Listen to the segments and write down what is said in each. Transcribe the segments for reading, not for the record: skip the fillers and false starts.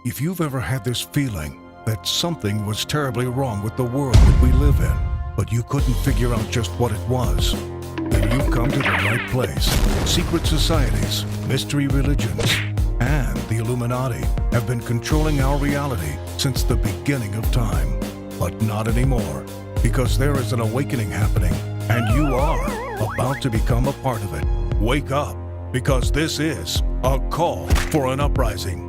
If you've ever had this feeling that something was terribly wrong with the world that we live in, but you couldn't figure out just what it was, then you've come to the right place. Secret societies, mystery religions, and the Illuminati have been controlling our reality since the beginning of time. But not anymore, because there is an awakening happening, and you are about to become a part of it. Wake up, because this is a call for an uprising.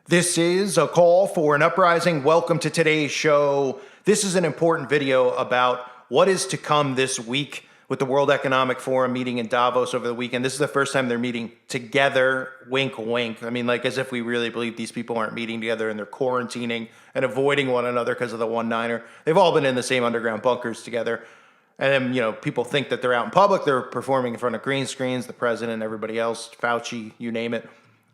This is a call for an uprising. Welcome to today's show. This is an important video about what is to come this week with the World Economic Forum meeting in Davos over the weekend. This is the first time they're meeting together, wink, wink. I mean, like as if we really believe these people aren't meeting together and they're quarantining and avoiding one another because of the one-niner. They've all been in the same underground bunkers together. And then, people think that they're out in public. They're performing in front of green screens, the president, everybody else, Fauci, you name it.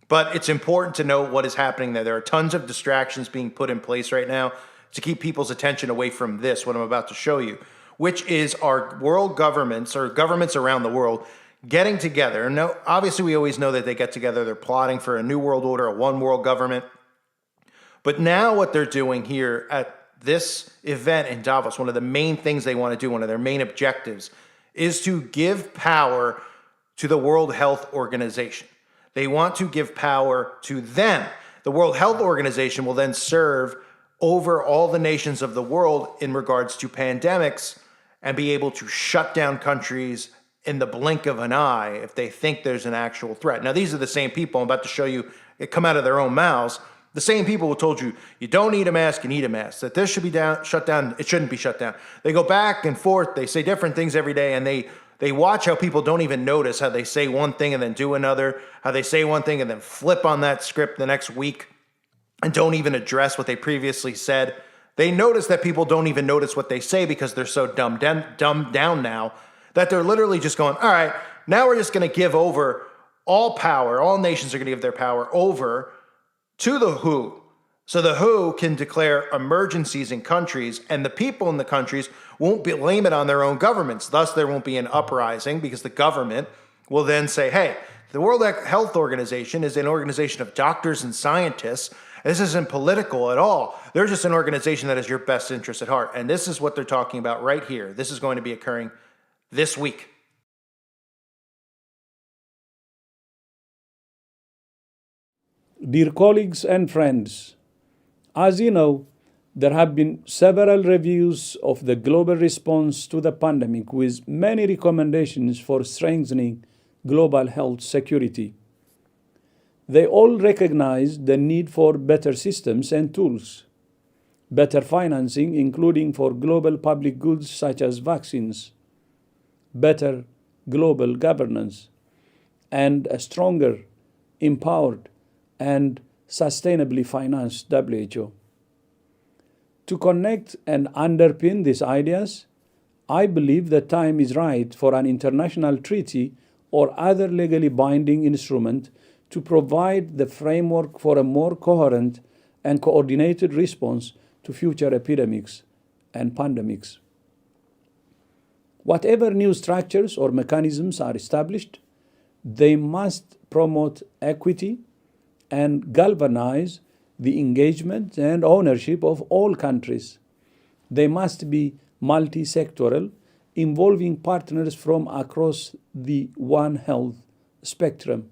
But it's important to know what is happening there. There are tons of distractions being put in place right now to keep people's attention away from this, what I'm about to show you, which is our world governments or governments around the world getting together. Now, obviously, we always know that they get together. They're plotting for a new world order, a one world government. But now what they're doing here at this event in Davos, one of the main things they want to do, one of their main objectives, is to give power to the World Health Organization. They want to give power to them. The World Health Organization will then serve over all the nations of the world in regards to pandemics and be able to shut down countries in the blink of an eye if they think there's an actual threat. Now, these are the same people I'm about to show you. It come out of their own mouths. The same people who told you, you don't need a mask, you need a mask. That this should be shut down, it shouldn't be shut down. They go back and forth. They say different things every day, and they watch how people don't even notice how they say one thing and then do another, how they say one thing and then flip on that script the next week and don't even address what they previously said. They notice that people don't even notice what they say because they're so dumbed down now that they're literally just going, all right, now we're just going to give over all power. All nations are going to give their power over to the WHO. So the WHO can declare emergencies in countries, and the people in the countries won't blame it on their own governments. Thus, there won't be an uprising because the government will then say, hey, the World Health Organization is an organization of doctors and scientists. This isn't political at all. They're just an organization that has your best interest at heart. And this is what they're talking about right here. This is going to be occurring this week. Dear colleagues and friends, as you know, there have been several reviews of the global response to the pandemic with many recommendations for strengthening global health security. They all recognize the need for better systems and tools, better financing, including for global public goods such as vaccines, better global governance, and a stronger, empowered, and sustainably financed WHO. To connect and underpin these ideas, I believe the time is right for an international treaty or other legally binding instrument to provide the framework for a more coherent and coordinated response to future epidemics and pandemics. Whatever new structures or mechanisms are established, they must promote equity and galvanize the engagement and ownership of all countries. They must be multi-sectoral, involving partners from across the One Health spectrum.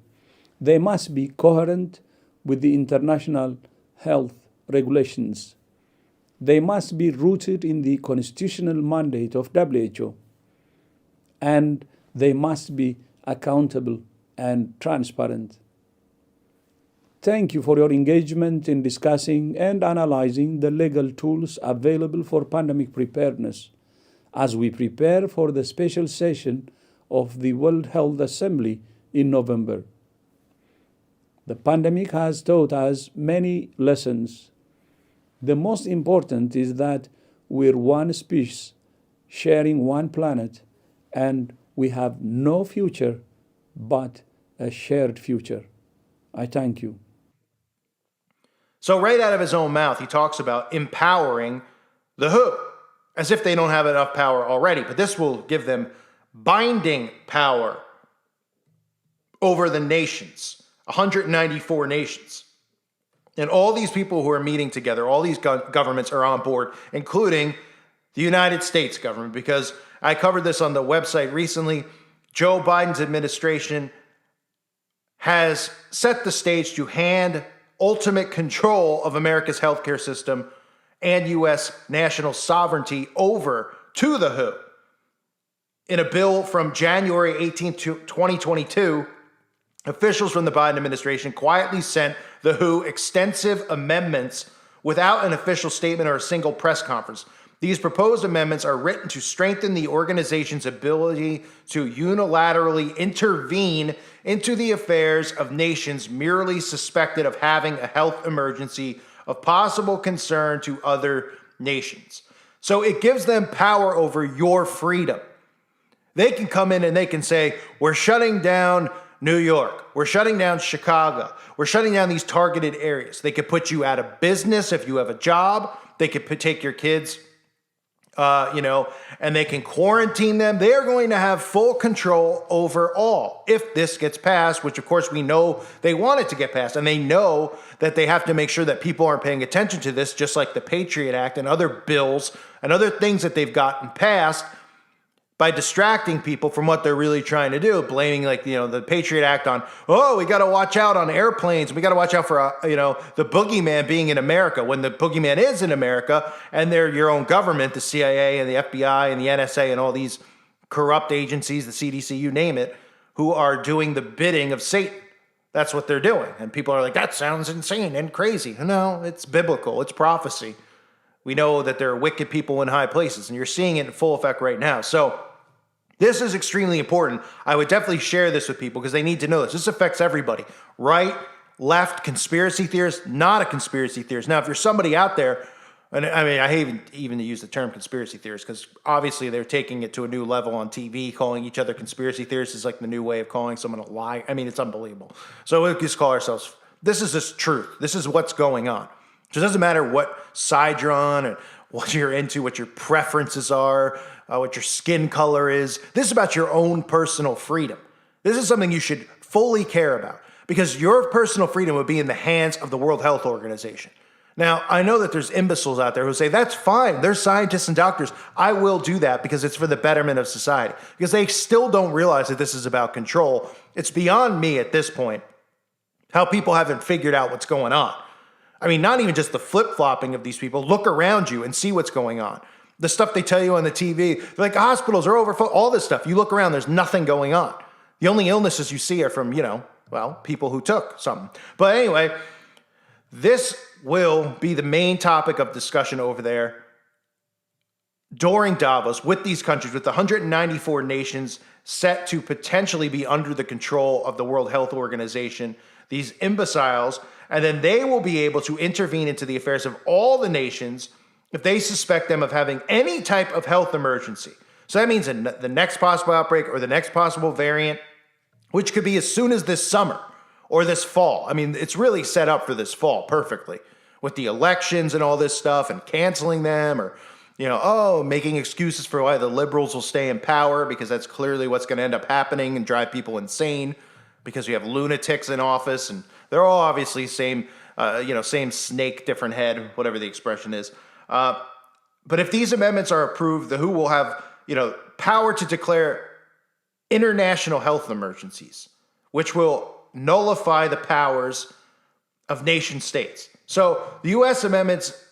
They must be coherent with the international health regulations. They must be rooted in the constitutional mandate of WHO. And they must be accountable and transparent. Thank you for your engagement in discussing and analyzing the legal tools available for pandemic preparedness as we prepare for the special session of the World Health Assembly in November. The pandemic has taught us many lessons. The most important is that we're one species sharing one planet, and we have no future but a shared future. I thank you. So right out of his own mouth, he talks about empowering the WHO, as if they don't have enough power already. But this will give them binding power over the nations. 194 nations. And all these people who are meeting together, all these governments are on board, including the United States government, because I covered this on the website recently. Joe Biden's administration has set the stage to hand ultimate control of America's healthcare system and U.S. national sovereignty over to the WHO. In a bill from January 18, 2022, officials from the Biden administration quietly sent the WHO extensive amendments without an official statement or a single press conference. These proposed amendments are written to strengthen the organization's ability to unilaterally intervene into the affairs of nations merely suspected of having a health emergency of possible concern to other nations. So it gives them power over your freedom. They can come in and they can say, we're shutting down New York. We're shutting down Chicago. We're shutting down these targeted areas. They could put you out of business if you have a job. They could take your kids, and they can quarantine them. They are going to have full control over all if this gets passed, which of course we know they want it to get passed. And they know that they have to make sure that people aren't paying attention to this, just like the Patriot Act and other bills and other things that they've gotten passed by distracting people from what they're really trying to do, blaming the Patriot Act on, we got to watch out on airplanes. We got to watch out for, the boogeyman being in America, when the boogeyman is in America and they're your own government, the CIA and the FBI and the NSA and all these corrupt agencies, the CDC, you name it, who are doing the bidding of Satan. That's what they're doing. And people are like, that sounds insane and crazy. No, it's biblical. It's prophecy. We know that there are wicked people in high places, and you're seeing it in full effect right now. So this is extremely important. I would definitely share this with people because they need to know this. This affects everybody. Right, left, conspiracy theorists, not a conspiracy theorist. Now, if you're somebody out there, and I mean, I hate even to use the term conspiracy theorist because obviously they're taking it to a new level on TV, calling each other conspiracy theorists is like the new way of calling someone a lie. I mean, it's unbelievable. So we just call ourselves, this is just truth. This is what's going on. So it doesn't matter what side you're on and what you're into, what your preferences are, what your skin color is. This is about your own personal freedom. This is something you should fully care about because your personal freedom would be in the hands of the World Health Organization. Now, I know that there's imbeciles out there who say, that's fine. They're scientists and doctors. I will do that because it's for the betterment of society. Because they still don't realize that this is about control. It's beyond me at this point how people haven't figured out what's going on. I mean, not even just the flip-flopping of these people. Look around you and see what's going on. The stuff they tell you on the TV, they're like hospitals are overfull, all this stuff. You look around, there's nothing going on. The only illnesses you see are from, people who took something. But anyway, this will be the main topic of discussion over there during Davos with these countries, with the 194 nations set to potentially be under the control of the World Health Organization, these imbeciles, and then they will be able to intervene into the affairs of all the nations if they suspect them of having any type of health emergency. So that means the next possible outbreak or the next possible variant, which could be as soon as this summer or this fall. I mean, it's really set up for this fall perfectly with the elections and all this stuff and canceling them or, making excuses for why the liberals will stay in power because that's clearly what's going to end up happening and drive people insane because you have lunatics in office and they're all obviously same snake, different head, whatever the expression is. But if these amendments are approved, the WHO will have, power to declare international health emergencies, which will nullify the powers of nation states. So the U.S. amendments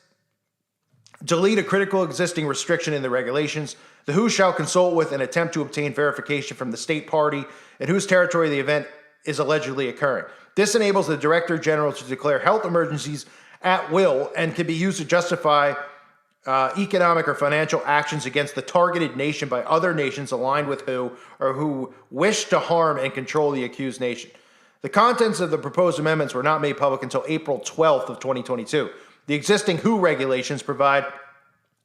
delete a critical existing restriction in the regulations. The WHO shall consult with and attempt to obtain verification from the state party in whose territory the event is allegedly occurring. This enables the Director General to declare health emergencies at will and can be used to justify economic or financial actions against the targeted nation by other nations aligned with WHO or who wish to harm and control the accused nation. The contents of the proposed amendments were not made public until April 12th of 2022. The existing WHO regulations provide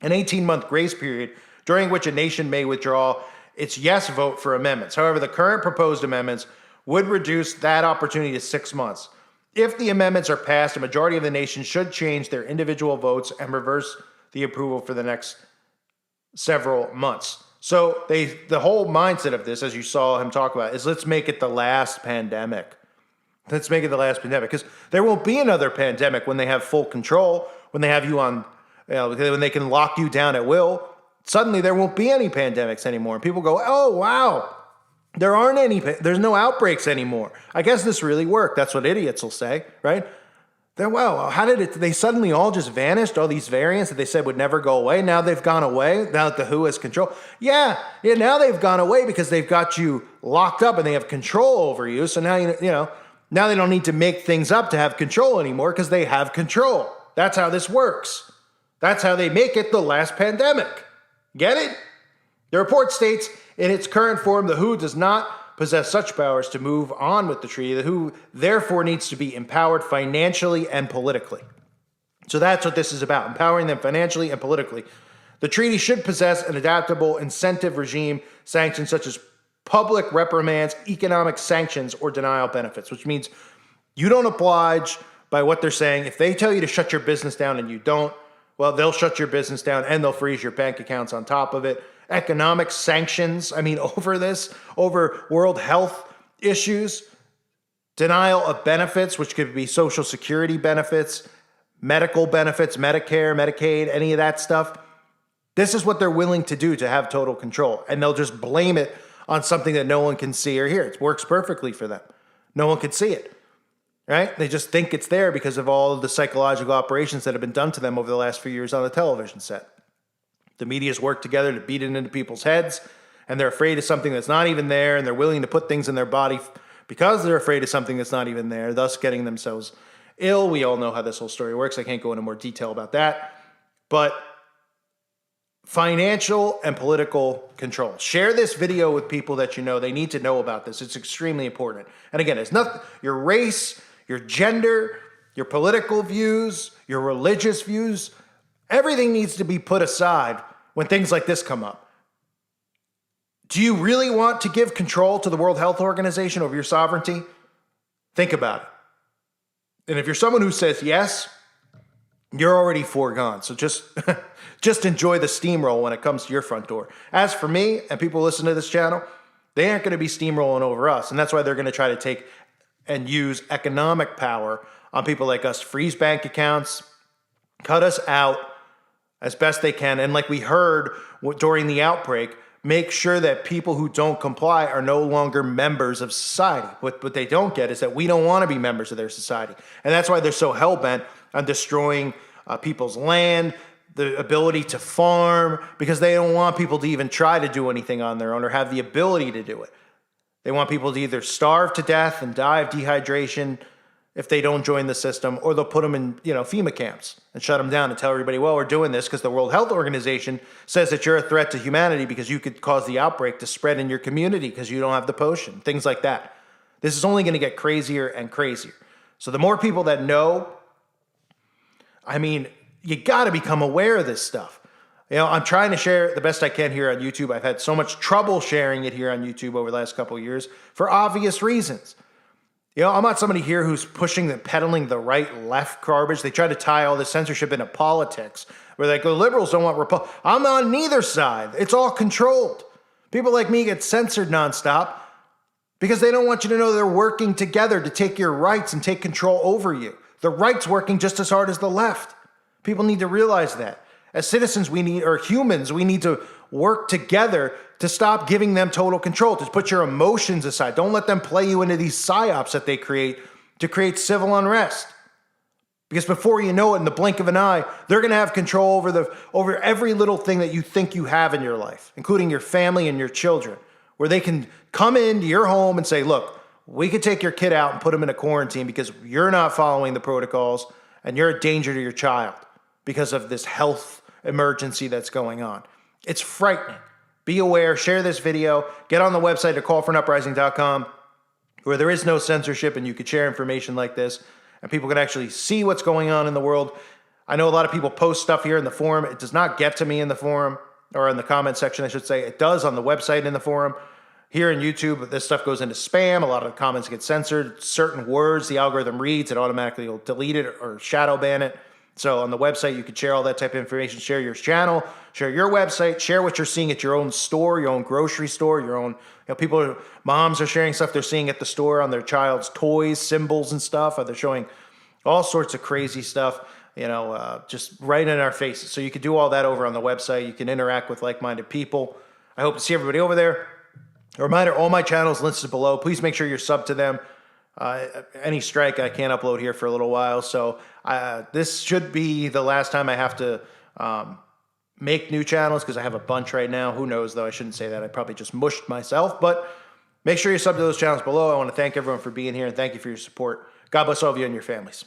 an 18-month grace period during which a nation may withdraw its yes vote for amendments. However, the current proposed amendments would reduce that opportunity to 6 months. If the amendments are passed, a majority of the nation should change their individual votes and reverse the approval for the next several months. So the whole mindset of this, as you saw him talk about, is let's make it the last pandemic. Let's make it the last pandemic, because there won't be another pandemic when they have full control, when they have you on, when they can lock you down at will. Suddenly there won't be any pandemics anymore. And people go, oh, wow, there's no outbreaks anymore. I guess this really worked. That's what idiots will say, right? Then, wow, they suddenly all just vanished, all these variants that they said would never go away. Now they've gone away, now that the WHO has control. Yeah, now they've gone away because they've got you locked up and they have control over you. So now, now they don't need to make things up to have control anymore because they have control. That's how this works. That's how they make it the last pandemic. Get it? The report states, in its current form, the WHO does not possess such powers to move on with the treaty. The WHO therefore needs to be empowered financially and politically. So that's what this is about, empowering them financially and politically. The treaty should possess an adaptable incentive regime, sanctions such as public reprimands, economic sanctions, or denial benefits, which means you don't oblige by what they're saying. If they tell you to shut your business down and you don't, well, they'll shut your business down and they'll freeze your bank accounts on top of it. Economic sanctions, over world health issues, denial of benefits, which could be Social Security benefits, medical benefits, Medicare, Medicaid, any of that stuff. This is what they're willing to do to have total control. And they'll just blame it on something that no one can see or hear. It works perfectly for them. No one can see it, right? They just think it's there because of all of the psychological operations that have been done to them over the last few years on the television set. The media's worked together to beat it into people's heads, and they're afraid of something that's not even there, and they're willing to put things in their body because they're afraid of something that's not even there, thus getting themselves ill. We all know how this whole story works. I can't go into more detail about that. But financial and political control. Share this video with people that you know. They need to know about this. It's extremely important. And again, it's not your race, your gender, your political views, your religious views. Everything needs to be put aside when things like this come up. Do you really want to give control to the World Health Organization over your sovereignty? Think about it. And if you're someone who says yes, you're already foregone. So just enjoy the steamroll when it comes to your front door. As for me and people who listen to this channel, they aren't going to be steamrolling over us. And that's why they're going to try to take and use economic power on people like us, freeze bank accounts, cut us out as best they can. And like we heard during the outbreak, make sure that people who don't comply are no longer members of society. What they don't get is that we don't want to be members of their society. And that's why they're so hell-bent on destroying people's land, the ability to farm, because they don't want people to even try to do anything on their own or have the ability to do it. They want people to either starve to death and die of dehydration if they don't join the system, or they'll put them in, FEMA camps and shut them down and tell everybody, well, we're doing this because the World Health Organization says that you're a threat to humanity because you could cause the outbreak to spread in your community because you don't have the potion, things like that. This is only going to get crazier and crazier. So the more people that know, you got to become aware of this stuff. I'm trying to share the best I can here on YouTube. I've had so much trouble sharing it here on YouTube over the last couple of years for obvious reasons. I'm not somebody here who's peddling the right-left garbage. They try to tie all this censorship into politics, where the liberals don't want I'm on neither side. It's all controlled. People like me get censored nonstop because they don't want you to know they're working together to take your rights and take control over you. The right's working just as hard as the left. People need to realize that. As citizens, we need to work together to stop giving them total control, to put your emotions aside. Don't let them play you into these psyops that they create to create civil unrest. Because before you know it, in the blink of an eye, they're going to have control over every little thing that you think you have in your life, including your family and your children, where they can come into your home and say, look, we could take your kid out and put them in a quarantine because you're not following the protocols and you're a danger to your child because of this health emergency that's going on. It's frightening. Be aware, share this video, get on the website at callforuprising.com where there is no censorship and you can share information like this and people can actually see what's going on in the world. I know a lot of people post stuff here in the forum. It does not get to me in the forum, or in the comment section, I should say. It does on the website in the forum. Here in YouTube, this stuff goes into spam. A lot of the comments get censored. Certain words the algorithm reads, it automatically will delete it or shadow ban it. So on the website, you can share all that type of information, share your channel, share your website, share what you're seeing at your own store, your own grocery store, your own, moms are sharing stuff they're seeing at the store on their child's toys, symbols and stuff. They're showing all sorts of crazy stuff, just right in our faces. So you can do all that over on the website. You can interact with like-minded people. I hope to see everybody over there. A reminder, all my channels listed below. Please make sure you're subbed to them. Any strike, I can't upload here for a little while. So this should be the last time I have to make new channels because I have a bunch right now. Who knows, though? I shouldn't say that. I probably just mushed myself. But make sure you're subbed to those channels below. I want to thank everyone for being here and thank you for your support. God bless all of you and your families.